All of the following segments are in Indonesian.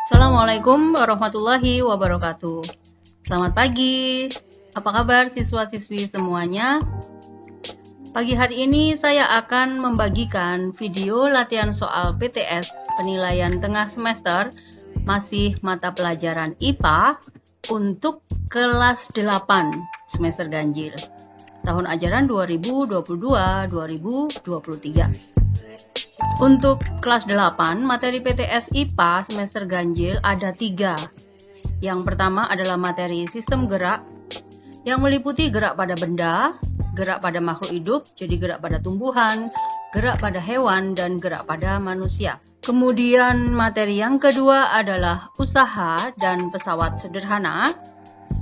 Assalamualaikum warahmatullahi wabarakatuh. Selamat pagi. Apa kabar siswa-siswi semuanya? Pagi hari ini saya akan membagikan video latihan soal PTS penilaian tengah semester masih mata pelajaran IPA untuk kelas 8 semester ganjil tahun ajaran 2022-2023. Untuk kelas 8, materi PTS IPA semester ganjil ada 3. Yang pertama adalah materi sistem gerak yang meliputi gerak pada benda, gerak pada makhluk hidup, jadi gerak pada tumbuhan, gerak pada hewan, dan gerak pada manusia. Kemudian materi yang kedua adalah usaha dan pesawat sederhana.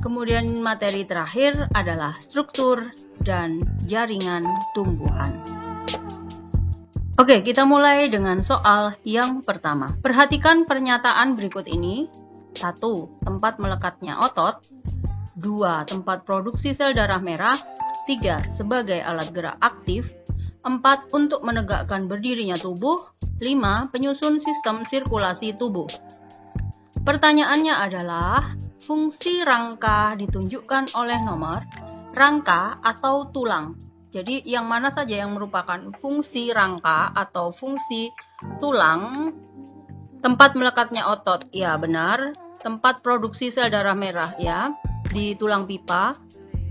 Kemudian materi terakhir adalah struktur dan jaringan tumbuhan. Oke, kita mulai dengan soal yang pertama. Perhatikan pernyataan berikut ini. 1. Tempat melekatnya otot. 2. Tempat produksi sel darah merah. 3. Sebagai alat gerak aktif. 4. Untuk menegakkan berdirinya tubuh. 5. Penyusun sistem sirkulasi tubuh. Pertanyaannya adalah, fungsi rangka ditunjukkan oleh nomor rangka atau tulang. Jadi yang mana saja yang merupakan fungsi rangka atau fungsi tulang? Tempat melekatnya otot, ya benar. Tempat produksi sel darah merah, ya, di tulang pipa.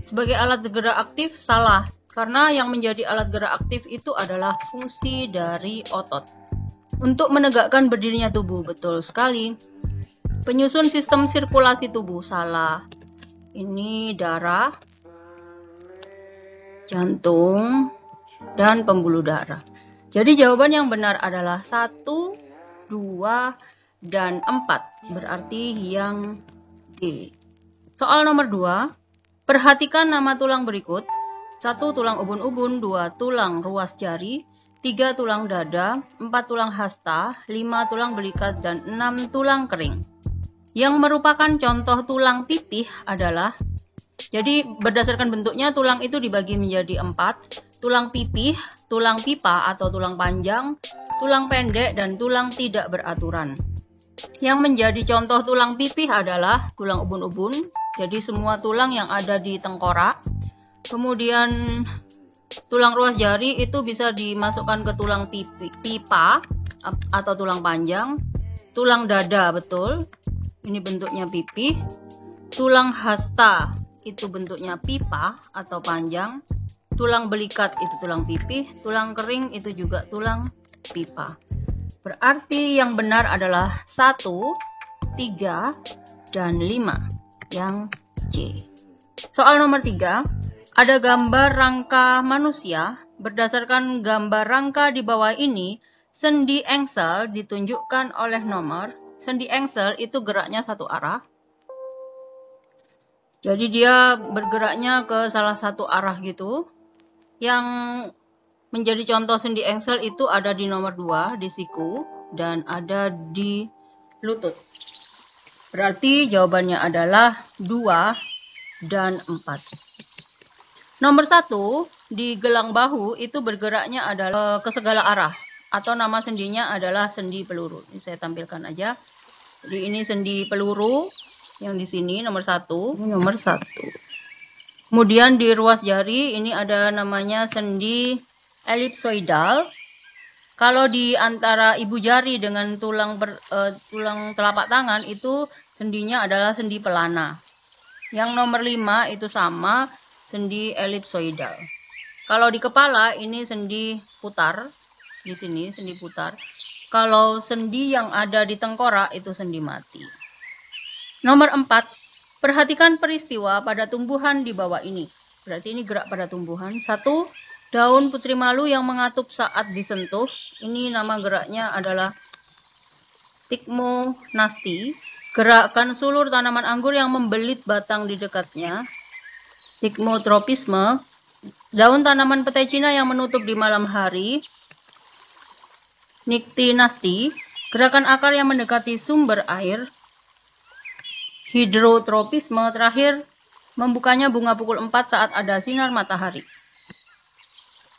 Sebagai alat gerak aktif, salah. Karena yang menjadi alat gerak aktif itu adalah fungsi dari otot. Untuk menegakkan berdirinya tubuh, betul sekali. Penyusun sistem sirkulasi tubuh, salah. Ini darah, jantung, dan pembuluh darah. Jadi jawaban yang benar adalah 1, 2, dan 4. Berarti yang D. Soal nomor 2. Perhatikan nama tulang berikut. 1. Tulang ubun-ubun. 2. Tulang ruas jari. 3. Tulang dada. 4. Tulang hasta. 5. Tulang belikat. Dan 6. Tulang kering. Yang merupakan contoh tulang pipih adalah, jadi berdasarkan bentuknya tulang itu dibagi menjadi 4. Tulang pipih, tulang pipa atau tulang panjang, tulang pendek, dan tulang tidak beraturan. Yang menjadi contoh tulang pipih adalah tulang ubun-ubun, jadi semua tulang yang ada di tengkorak. Kemudian tulang ruas jari itu bisa dimasukkan ke tulang pipa atau tulang panjang. Tulang dada, betul, ini bentuknya pipih. Tulang hasta itu bentuknya pipa atau panjang. Tulang belikat itu tulang pipih. Tulang kering itu juga tulang pipa. Berarti yang benar adalah 1, 3, dan 5. Yang C. Soal nomor 3. Ada gambar rangka manusia. Berdasarkan gambar rangka di bawah ini, sendi engsel ditunjukkan oleh nomor. Sendi engsel itu geraknya satu arah. Jadi dia bergeraknya ke salah satu arah gitu. Yang menjadi contoh sendi engsel itu ada di nomor 2, di siku, dan ada di lutut. Berarti jawabannya adalah 2 dan 4. Nomor 1, di gelang bahu itu bergeraknya adalah ke segala arah. Atau nama sendinya adalah sendi peluru. Ini saya tampilkan aja. Jadi ini sendi peluru. Yang di sini nomor 1, ini nomor 1. Kemudian di ruas jari ini ada namanya sendi elipsoidal. Kalau di antara ibu jari dengan tulang telapak tangan itu sendinya adalah sendi pelana. Yang nomor 5 itu sama, sendi elipsoidal. Kalau di kepala ini sendi putar. Di sini sendi putar. Kalau sendi yang ada di tengkorak itu sendi mati. Nomor 4, perhatikan peristiwa pada tumbuhan di bawah ini. Berarti ini gerak pada tumbuhan. 1, daun putri malu yang mengatup saat disentuh. Ini nama geraknya adalah tigmonasti. Gerakan sulur tanaman anggur yang membelit batang di dekatnya. Tigmotropisme. Daun tanaman petai Cina yang menutup di malam hari. Niktinasti. Gerakan akar yang mendekati sumber air. Hidrotropisme. Terakhir, membukanya bunga pukul 4 saat ada sinar matahari.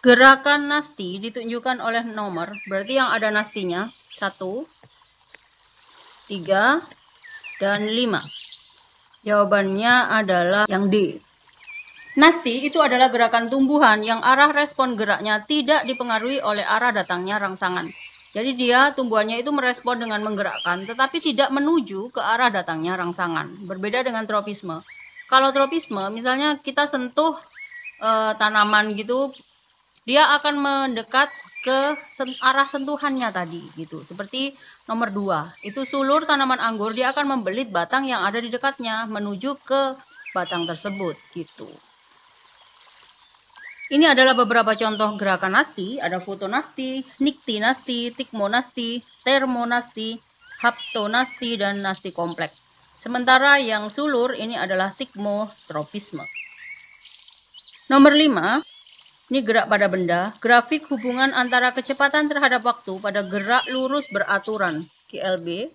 Gerakan nasti ditunjukkan oleh nomor, berarti yang ada nastinya 1, 3, dan 5. Jawabannya adalah yang D. Nasti itu adalah gerakan tumbuhan yang arah respon geraknya tidak dipengaruhi oleh arah datangnya rangsangan. Jadi dia tumbuhannya itu merespon dengan menggerakkan, tetapi tidak menuju ke arah datangnya rangsangan. Berbeda dengan tropisme. Kalau tropisme, misalnya kita sentuh tanaman gitu, dia akan mendekat ke arah sentuhannya tadi gitu. Seperti nomor 2, itu sulur tanaman anggur, dia akan membelit batang yang ada di dekatnya menuju ke batang tersebut gitu. Ini adalah beberapa contoh gerakan nasti, ada fotonasti, niktinasti, tikmonasti, termonasti, haptonasti, dan nasti kompleks. Sementara yang sulur ini adalah tikmotropisme. Nomor 5, ini gerak pada benda, grafik hubungan antara kecepatan terhadap waktu pada gerak lurus beraturan, GLB.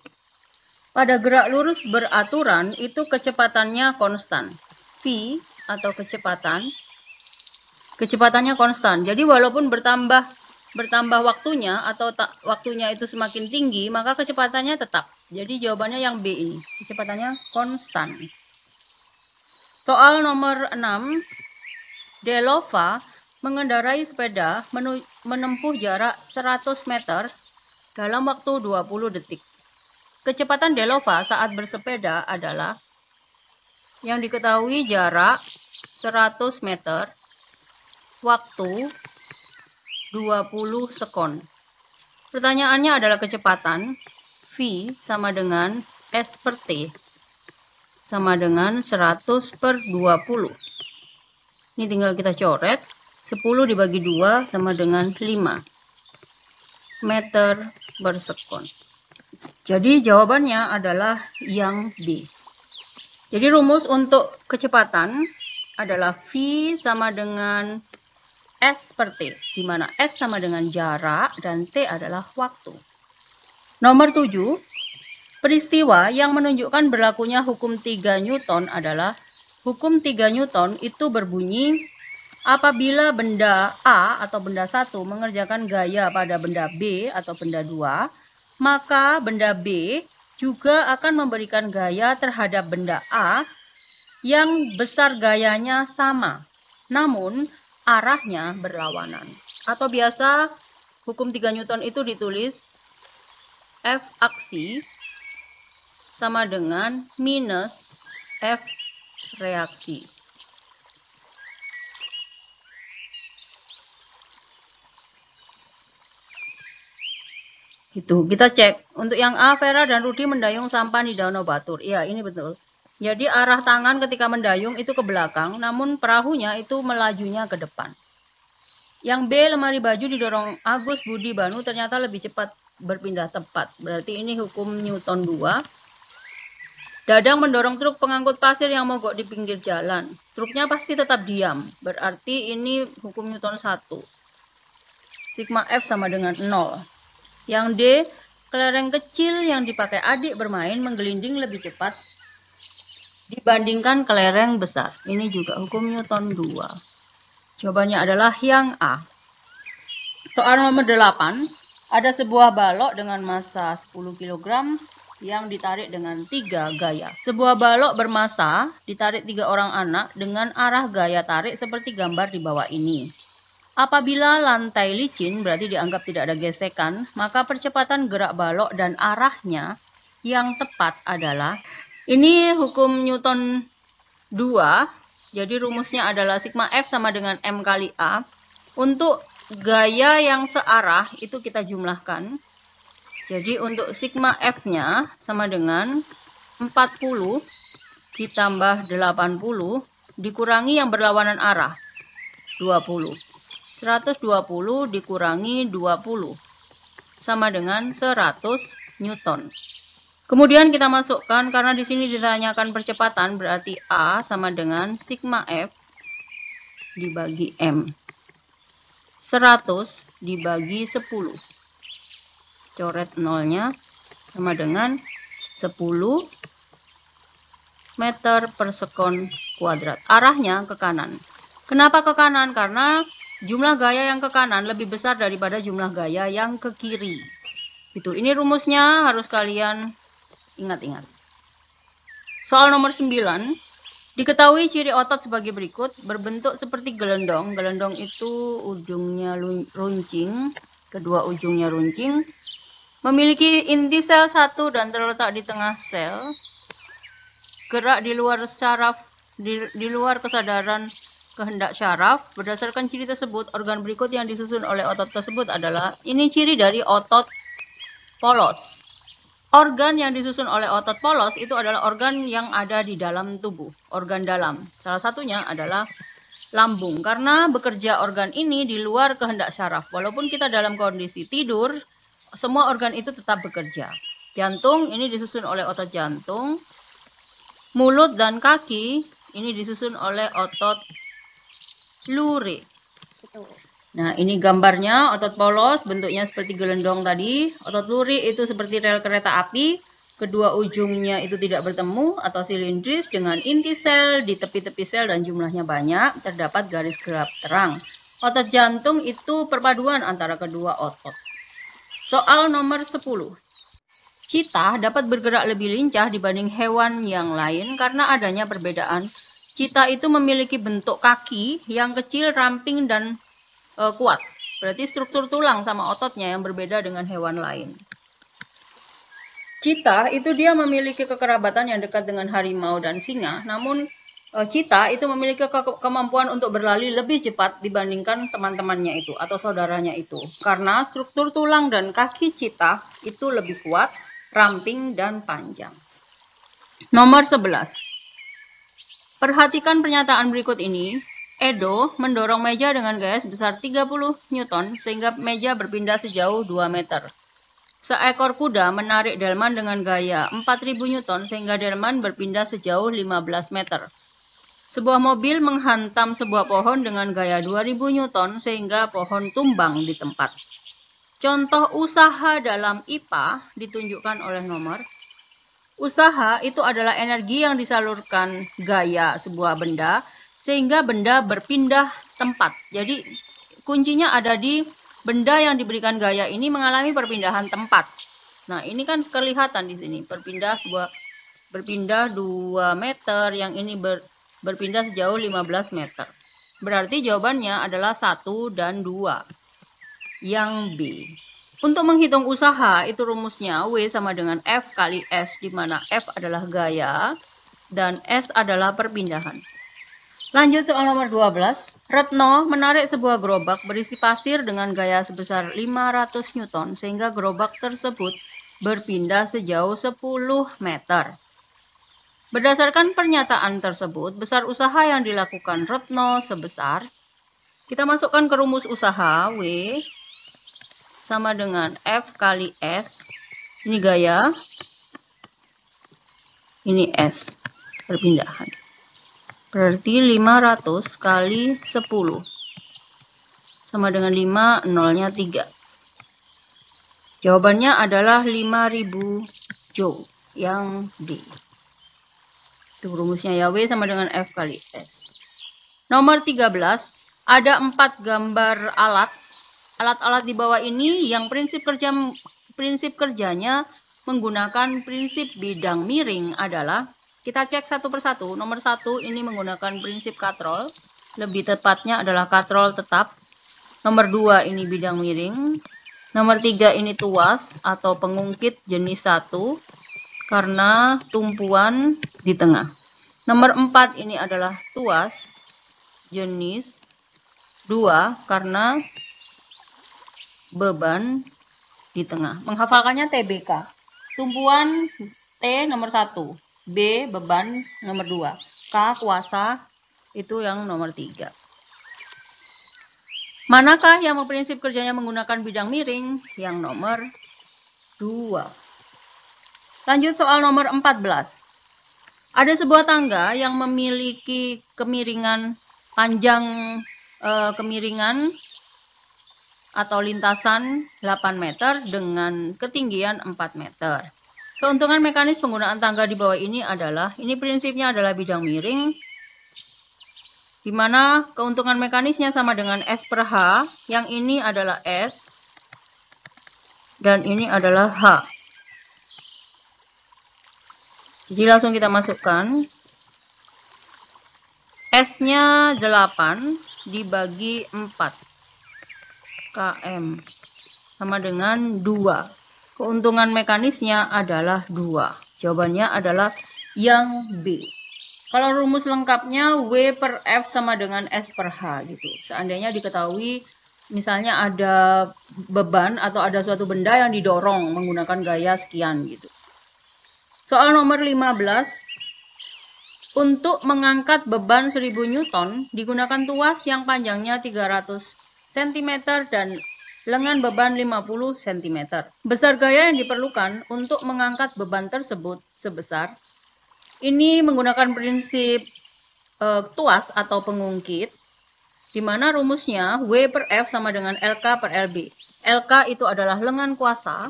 Pada gerak lurus beraturan itu kecepatannya konstan. V atau kecepatannya konstan. Jadi walaupun bertambah waktunya atau waktunya itu semakin tinggi, maka kecepatannya tetap. Jadi jawabannya yang B ini, kecepatannya konstan. Soal nomor 6, Delova mengendarai sepeda menempuh jarak 100 meter dalam waktu 20 detik. Kecepatan Delova saat bersepeda adalah yang diketahui jarak 100 meter, waktu 20 sekon. Pertanyaannya adalah kecepatan V sama dengan S per T sama dengan 100 per 20. Ini tinggal kita coret. 10 dibagi 2 sama dengan 5 meter per sekon. Jadi jawabannya adalah yang B. Jadi rumus untuk kecepatan adalah V sama dengan S per T, di mana S sama dengan jarak dan T adalah waktu. Nomor 7, peristiwa yang menunjukkan berlakunya hukum 3 Newton adalah hukum 3 Newton itu berbunyi apabila benda A atau benda 1 mengerjakan gaya pada benda B atau benda 2, maka benda B juga akan memberikan gaya terhadap benda A yang besar gayanya sama, namun arahnya berlawanan. Atau biasa hukum 3 Newton itu ditulis F aksi sama dengan minus F reaksi. Gitu. Kita cek. Untuk yang A, Vera dan Rudi mendayung sampan di Danau Batur. Iya, ini betul. Jadi arah tangan ketika mendayung itu ke belakang, namun perahunya itu melajunya ke depan. Yang B, lemari baju didorong Agus Budi Banu ternyata lebih cepat berpindah tempat. Berarti ini hukum Newton 2. Dadang mendorong truk pengangkut pasir yang mogok di pinggir jalan. Truknya pasti tetap diam. Berarti ini hukum Newton 1. Sigma F sama dengan 0. Yang D, kelereng kecil yang dipakai adik bermain menggelinding lebih cepat dibandingkan kelereng besar. Ini juga hukum Newton 2. Jawabannya adalah yang A. Soal nomor 8, ada sebuah balok dengan massa 10 kg yang ditarik dengan 3 gaya. Sebuah balok bermassa ditarik 3 orang anak dengan arah gaya tarik seperti gambar di bawah ini. Apabila lantai licin berarti dianggap tidak ada gesekan, maka percepatan gerak balok dan arahnya yang tepat adalah, ini hukum Newton 2, jadi rumusnya adalah sigma F sama dengan M kali A. Untuk gaya yang searah itu kita jumlahkan. Jadi untuk sigma F-nya sama dengan 40 ditambah 80 dikurangi yang berlawanan arah, 20. 120 dikurangi 20 sama dengan 100 Newton. Kemudian kita masukkan, karena di sini ditanyakan percepatan, berarti A sama dengan sigma F dibagi M. 100 dibagi 10. Coret nolnya sama dengan 10 meter per sekon kuadrat. Arahnya ke kanan. Kenapa ke kanan? Karena jumlah gaya yang ke kanan lebih besar daripada jumlah gaya yang ke kiri. Gitu. Ini rumusnya harus kalian Ingat-ingat. Soal nomor 9. Diketahui ciri otot sebagai berikut. Berbentuk seperti gelendong. Gelendong itu ujungnya runcing. Kedua ujungnya runcing. Memiliki inti sel 1 dan terletak di tengah sel. Gerak di luar syaraf, di luar kesadaran kehendak syaraf. Berdasarkan ciri tersebut, organ berikut yang disusun oleh otot tersebut adalah, ini ciri dari otot polos. Organ yang disusun oleh otot polos itu adalah organ yang ada di dalam tubuh, organ dalam. Salah satunya adalah lambung, karena bekerja organ ini di luar kehendak syaraf. Walaupun kita dalam kondisi tidur, semua organ itu tetap bekerja. Jantung ini disusun oleh otot jantung. Mulut dan kaki ini disusun oleh otot lurik. Nah, ini gambarnya otot polos, bentuknya seperti gelendong tadi. Otot lurik itu seperti rel kereta api. Kedua ujungnya itu tidak bertemu atau silindris dengan inti sel di tepi-tepi sel dan jumlahnya banyak. Terdapat garis gelap terang. Otot jantung itu perpaduan antara kedua otot. Soal nomor 10. Citah dapat bergerak lebih lincah dibanding hewan yang lain karena adanya perbedaan. Citah itu memiliki bentuk kaki yang kecil, ramping, dan kuat. Berarti struktur tulang sama ototnya yang berbeda dengan hewan lain. Citah itu dia memiliki kekerabatan yang dekat dengan harimau dan singa. Namun citah itu memiliki kemampuan untuk berlari lebih cepat dibandingkan teman-temannya itu atau saudaranya itu. Karena struktur tulang dan kaki citah itu lebih kuat, ramping, dan panjang. Nomor 11. Perhatikan pernyataan berikut ini. Edo mendorong meja dengan gaya sebesar 30 Newton sehingga meja berpindah sejauh 2 meter. Seekor kuda menarik delman dengan gaya 4000 Newton sehingga delman berpindah sejauh 15 meter. Sebuah mobil menghantam sebuah pohon dengan gaya 2000 Newton sehingga pohon tumbang di tempat. Contoh usaha dalam IPA ditunjukkan oleh nomor. Usaha itu adalah energi yang disalurkan gaya sebuah benda sehingga benda berpindah tempat. Jadi kuncinya ada di benda yang diberikan gaya ini mengalami perpindahan tempat. Nah, ini kan kelihatan di sini berpindah 2 meter, yang ini berpindah sejauh 15 meter. Berarti jawabannya adalah 1 dan 2. Yang B. Untuk menghitung usaha itu rumusnya W sama dengan F kali S, di mana F adalah gaya dan S adalah perpindahan. Lanjut soal nomor 12. Retno menarik sebuah gerobak berisi pasir dengan gaya sebesar 500 Newton sehingga gerobak tersebut berpindah sejauh 10 meter. Berdasarkan pernyataan tersebut, besar usaha yang dilakukan Retno sebesar, kita masukkan ke rumus usaha W sama dengan F kali S. Ini gaya, ini S, perpindahan. Berarti 500 kali 10 sama dengan 5, nolnya 3. Jawabannya adalah 5000 Joule, yang D. Itu rumusnya ya, W sama dengan F kali S. Nomor 13, ada 4 gambar alat. Alat-alat di bawah ini yang prinsip kerjanya menggunakan prinsip bidang miring adalah, kita cek satu persatu. Nomor 1 ini menggunakan prinsip katrol. Lebih tepatnya adalah katrol tetap. Nomor 2 ini bidang miring. Nomor 3 ini tuas atau pengungkit jenis 1 karena tumpuan di tengah. Nomor 4 ini adalah tuas jenis 2 karena beban di tengah. Menghafalkannya TBK. Tumpuan T nomor 1. B beban nomor 2. K kuasa itu yang nomor 3. Manakah yang prinsip kerjanya menggunakan bidang miring? Yang nomor 2. Lanjut soal nomor 14. Ada sebuah tangga yang memiliki kemiringan panjang kemiringan atau lintasan 8 meter dengan ketinggian 4 meter. Keuntungan mekanis penggunaan tangga di bawah ini adalah, ini prinsipnya adalah bidang miring, di mana keuntungan mekanisnya sama dengan S per H, yang ini adalah S, dan ini adalah H. Jadi langsung kita masukkan. S-nya 8 dibagi 4 km sama dengan 2. Keuntungan mekanisnya adalah 2. Jawabannya adalah yang B. Kalau rumus lengkapnya W per F sama dengan S per H gitu. Seandainya diketahui misalnya ada beban atau ada suatu benda yang didorong menggunakan gaya sekian gitu. Soal nomor 15. Untuk mengangkat beban 1000 Newton digunakan tuas yang panjangnya 300 cm dan lengan beban 50 cm. Besar gaya yang diperlukan untuk mengangkat beban tersebut sebesar. Ini menggunakan prinsip tuas atau pengungkit, di mana rumusnya W per F sama dengan LK per LB. LK itu adalah lengan kuasa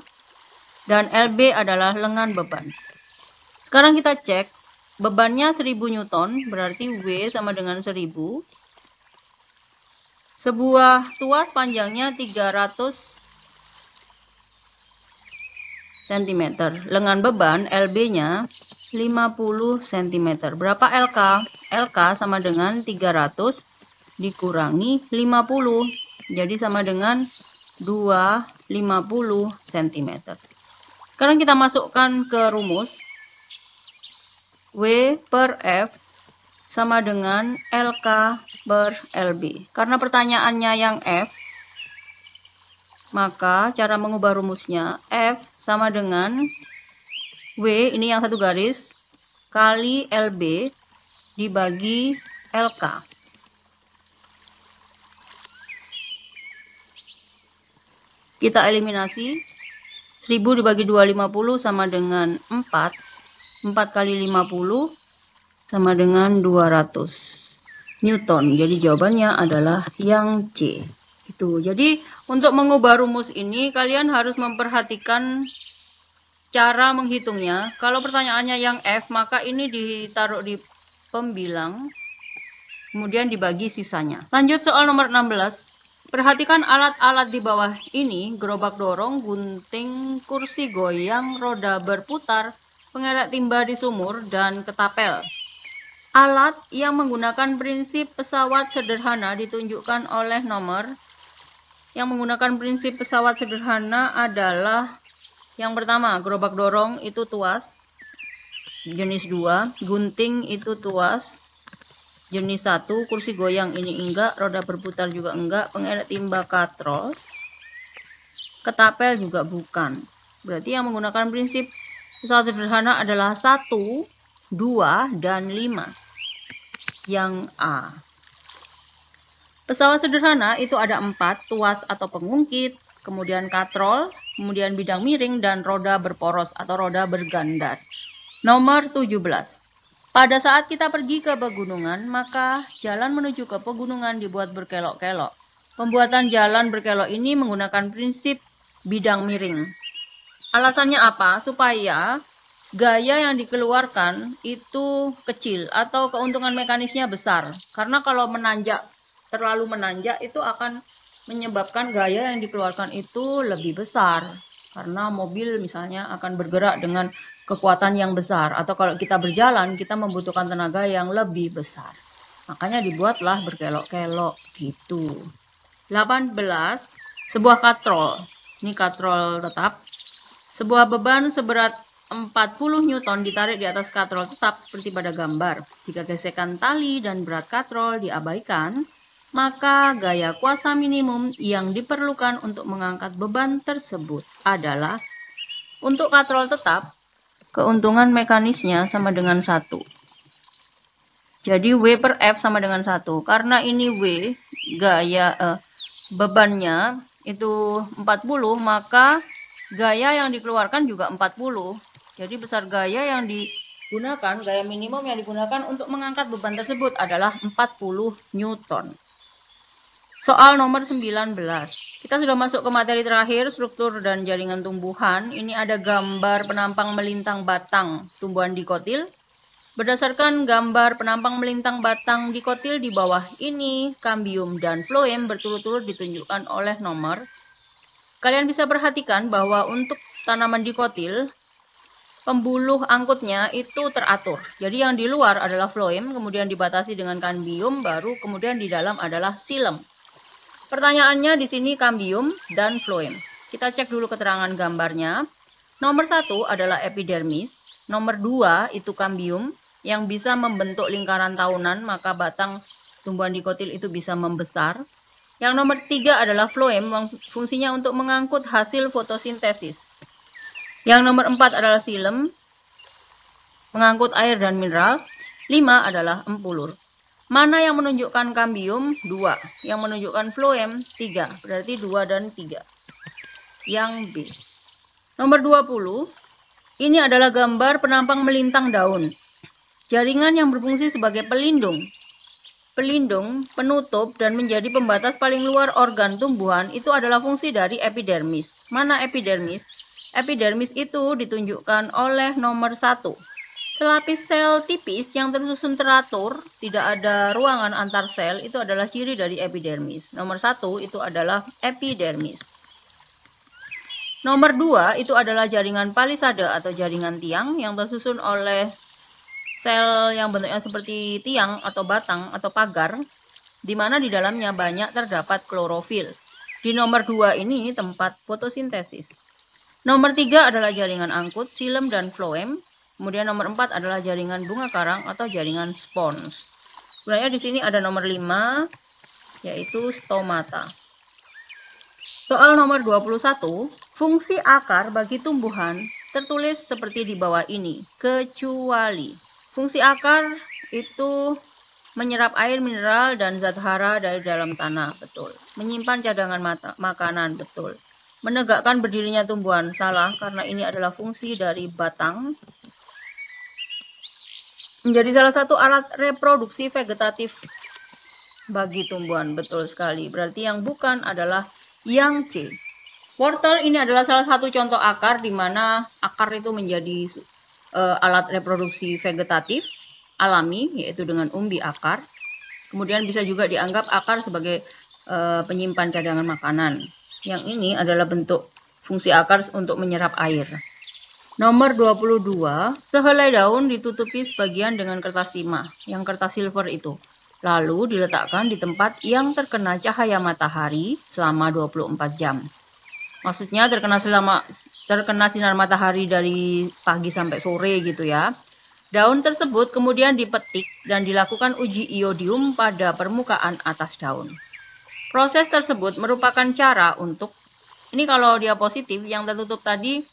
dan LB adalah lengan beban. Sekarang kita cek. Bebannya 1000 Newton, berarti W sama dengan 1000. Sebuah tuas panjangnya 300 cm. Lengan beban LB-nya 50 cm. Berapa LK? LK sama dengan 300 dikurangi 50. Jadi sama dengan 250 cm. Sekarang kita masukkan ke rumus. W per F sama dengan LK per LB. Karena pertanyaannya yang F, maka cara mengubah rumusnya F sama dengan W, ini yang satu garis, kali LB dibagi LK. Kita eliminasi. 1000 dibagi 250 sama dengan 4. 4 kali 50 sama dengan 200 Newton. Jadi jawabannya adalah yang C. Itu. Jadi untuk mengubah rumus ini kalian harus memperhatikan cara menghitungnya. Kalau pertanyaannya yang F, maka ini ditaruh di pembilang, kemudian dibagi sisanya. Lanjut soal nomor 16. Perhatikan alat-alat di bawah ini: gerobak dorong, gunting, kursi goyang, roda berputar, pengerek timba di sumur, dan ketapel. Alat yang menggunakan prinsip pesawat sederhana ditunjukkan oleh nomor. Yang menggunakan prinsip pesawat sederhana adalah yang pertama, gerobak dorong itu tuas jenis 2, gunting itu tuas jenis 1, kursi goyang ini enggak, roda berputar juga enggak, pengerek timba katrol, ketapel juga bukan. Berarti yang menggunakan prinsip pesawat sederhana adalah 1, 2, dan 5. Yang A. Pesawat sederhana itu ada 4, tuas atau pengungkit, kemudian katrol, kemudian bidang miring, dan roda berporos atau roda bergandar. Nomor 17. Pada saat kita pergi ke pegunungan, maka jalan menuju ke pegunungan dibuat berkelok-kelok. Pembuatan jalan berkelok ini menggunakan prinsip bidang miring. Alasannya apa? Supaya gaya yang dikeluarkan itu kecil atau keuntungan mekanisnya besar. Karena kalau terlalu menanjak itu akan menyebabkan gaya yang dikeluarkan itu lebih besar. Karena mobil misalnya akan bergerak dengan kekuatan yang besar. Atau kalau kita berjalan, kita membutuhkan tenaga yang lebih besar. Makanya dibuatlah berkelok-kelok gitu. 18. Sebuah katrol. Ini katrol tetap. Sebuah beban seberat 40 Newton ditarik di atas katrol tetap seperti pada gambar. Jika gesekan tali dan berat katrol diabaikan, maka gaya kuasa minimum yang diperlukan untuk mengangkat beban tersebut adalah, untuk katrol tetap, keuntungan mekanisnya sama dengan 1. Jadi W per F sama dengan 1. Karena ini W, gaya bebannya itu 40, maka gaya yang dikeluarkan juga 40. Jadi besar gaya yang digunakan, gaya minimum yang digunakan untuk mengangkat beban tersebut adalah 40 Newton. Soal nomor 19. Kita sudah masuk ke materi terakhir, struktur dan jaringan tumbuhan. Ini ada gambar penampang melintang batang tumbuhan dikotil. Berdasarkan gambar penampang melintang batang dikotil di bawah ini, kambium dan floem berturut-turut ditunjukkan oleh nomor. Kalian bisa perhatikan bahwa untuk tanaman dikotil, pembuluh angkutnya itu teratur. Jadi yang di luar adalah floem, kemudian dibatasi dengan kambium, baru kemudian di dalam adalah silem. Pertanyaannya di sini kambium dan floem. Kita cek dulu keterangan gambarnya. Nomor 1 adalah epidermis, nomor 2 itu kambium yang bisa membentuk lingkaran tahunan, maka batang tumbuhan dikotil itu bisa membesar. Yang nomor 3 adalah floem, fungsinya untuk mengangkut hasil fotosintesis. Yang nomor 4 adalah silem, mengangkut air dan mineral. 5 adalah empulur. Mana yang menunjukkan kambium? 2. Yang menunjukkan floem? 3. Berarti 2 dan 3. Yang B. Nomor 20. Ini adalah gambar penampang melintang daun. Jaringan yang berfungsi sebagai pelindung, penutup, dan menjadi pembatas paling luar organ tumbuhan itu adalah fungsi dari epidermis. Mana epidermis? Epidermis itu ditunjukkan oleh nomor 1. Selapis sel tipis yang tersusun teratur, tidak ada ruangan antar sel, itu adalah ciri dari epidermis. Nomor 1 itu adalah epidermis. Nomor 2 itu adalah jaringan palisade atau jaringan tiang yang tersusun oleh sel yang bentuknya seperti tiang atau batang atau pagar, di mana di dalamnya banyak terdapat klorofil. Di nomor 2 ini tempat fotosintesis. Nomor 3 adalah jaringan angkut, silem, dan floem. Kemudian nomor 4 adalah jaringan bunga karang atau jaringan spons. Sebenarnya di sini ada nomor 5, yaitu stomata. Soal nomor 21, fungsi akar bagi tumbuhan tertulis seperti di bawah ini, kecuali. Fungsi akar itu menyerap air mineral dan zat hara dari dalam tanah, betul. Menyimpan cadangan makanan, betul. Menegakkan berdirinya tumbuhan, salah, karena ini adalah fungsi dari batang. Menjadi salah satu alat reproduksi vegetatif bagi tumbuhan, betul sekali. Berarti yang bukan adalah yang C. Wortel ini adalah salah satu contoh akar, di mana akar itu menjadi alat reproduksi vegetatif alami, yaitu dengan umbi akar. Kemudian bisa juga dianggap akar sebagai penyimpan cadangan makanan. Yang ini adalah bentuk fungsi akar untuk menyerap air. Nomor 22, sehelai daun ditutupi sebagian dengan kertas timah, yang kertas silver itu. Lalu diletakkan di tempat yang terkena cahaya matahari selama 24 jam. Maksudnya terkena sinar matahari dari pagi sampai sore gitu ya. Daun tersebut kemudian dipetik dan dilakukan uji iodium pada permukaan atas daun. Proses tersebut merupakan cara untuk, ini kalau dia positif, yang tertutup tadi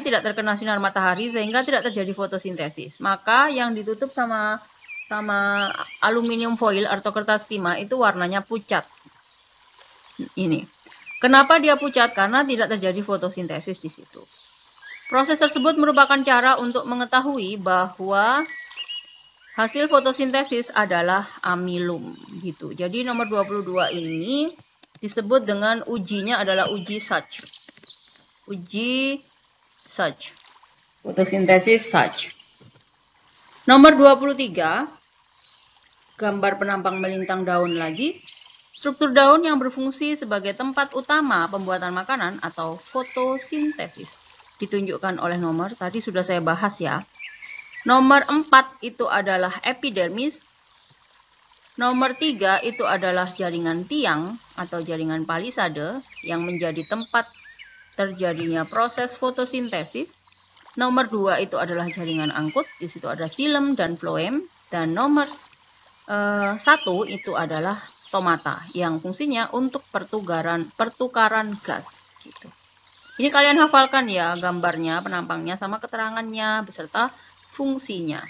tidak terkena sinar matahari sehingga tidak terjadi fotosintesis. Maka yang ditutup sama aluminium foil atau kertas timah itu warnanya pucat. Ini. Kenapa dia pucat? Karena tidak terjadi fotosintesis di situ. Proses tersebut merupakan cara untuk mengetahui bahwa hasil fotosintesis adalah amilum gitu. Jadi nomor 22 ini disebut dengan ujinya adalah uji Sachs. Uji Sachs. Fotosintesis Sachs. Nomor 23, gambar penampang melintang daun lagi. Struktur daun yang berfungsi sebagai tempat utama pembuatan makanan atau fotosintesis. Ditunjukkan oleh nomor, tadi sudah saya bahas ya. Nomor 4 itu adalah epidermis. Nomor 3 itu adalah jaringan tiang atau jaringan palisade yang menjadi tempat terjadinya proses fotosintesis. Nomor 2 itu adalah jaringan angkut, di situ ada silem dan floem. Dan nomor 1 itu adalah stomata yang fungsinya untuk pertukaran gas. Gitu. Ini kalian hafalkan ya gambarnya, penampangnya, sama keterangannya beserta fungsinya.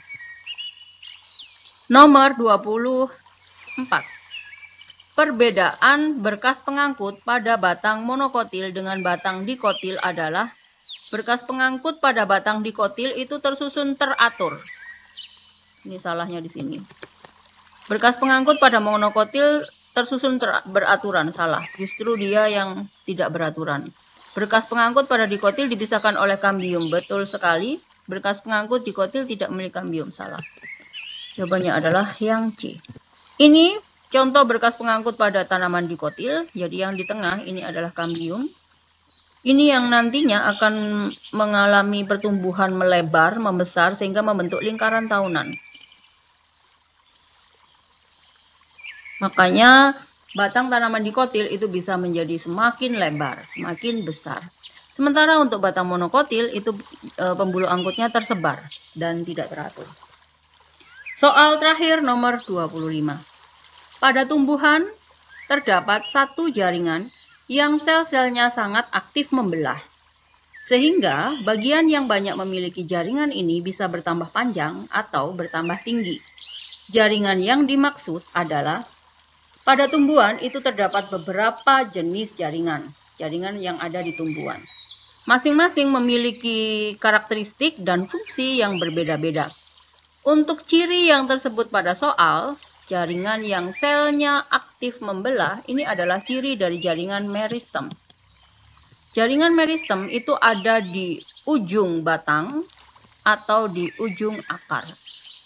Nomor 24. Perbedaan berkas pengangkut pada batang monokotil dengan batang dikotil adalah berkas pengangkut pada batang dikotil itu tersusun teratur. Ini salahnya di sini. Berkas pengangkut pada monokotil tersusun beraturan, salah. Justru dia yang tidak beraturan. Berkas pengangkut pada dikotil dipisahkan oleh kambium, betul sekali. Berkas pengangkut dikotil tidak memiliki kambium, salah. Jawabannya adalah yang C. Ini contoh berkas pengangkut pada tanaman dikotil. Jadi yang di tengah ini adalah kambium. Ini yang nantinya akan mengalami pertumbuhan melebar, membesar, sehingga membentuk lingkaran tahunan. Makanya batang tanaman dikotil itu bisa menjadi semakin lebar, semakin besar. Sementara untuk batang monokotil itu pembuluh angkutnya tersebar dan tidak teratur. Soal terakhir nomor 25. Pada tumbuhan terdapat satu jaringan yang sel-selnya sangat aktif membelah. Sehingga bagian yang banyak memiliki jaringan ini bisa bertambah panjang atau bertambah tinggi. Jaringan yang dimaksud adalah pada tumbuhan itu terdapat beberapa jenis jaringan yang ada di tumbuhan. Masing-masing memiliki karakteristik dan fungsi yang berbeda-beda. Untuk ciri yang tersebut pada soal, jaringan yang selnya aktif membelah ini adalah ciri dari jaringan meristem. Jaringan meristem itu ada di ujung batang atau di ujung akar.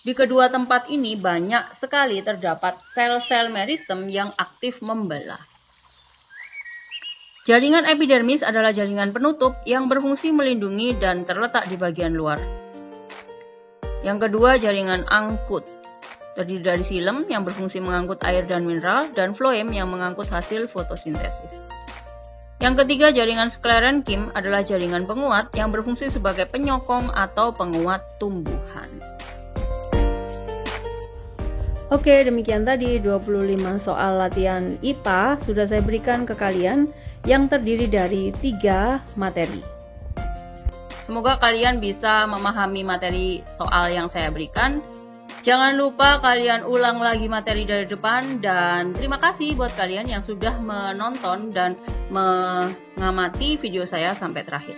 Di kedua tempat ini banyak sekali terdapat sel-sel meristem yang aktif membelah. Jaringan epidermis adalah jaringan penutup yang berfungsi melindungi dan terletak di bagian luar. Yang kedua, jaringan angkut. Terdiri dari silem yang berfungsi mengangkut air dan mineral, dan floem yang mengangkut hasil fotosintesis. Yang ketiga, jaringan sklerenkim adalah jaringan penguat yang berfungsi sebagai penyokong atau penguat tumbuhan. Oke, demikian tadi 25 soal latihan IPA sudah saya berikan ke kalian yang terdiri dari 3 materi. Semoga kalian bisa memahami materi soal yang saya berikan. Jangan lupa kalian ulang lagi materi dari depan, dan terima kasih buat kalian yang sudah menonton dan mengamati video saya sampai terakhir.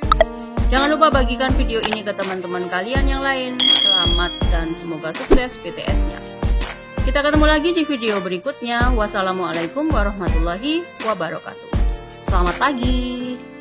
Jangan lupa bagikan video ini ke teman-teman kalian yang lain. Selamat dan semoga sukses PTS-nya. Kita ketemu lagi di video berikutnya. Wassalamualaikum warahmatullahi wabarakatuh. Selamat pagi.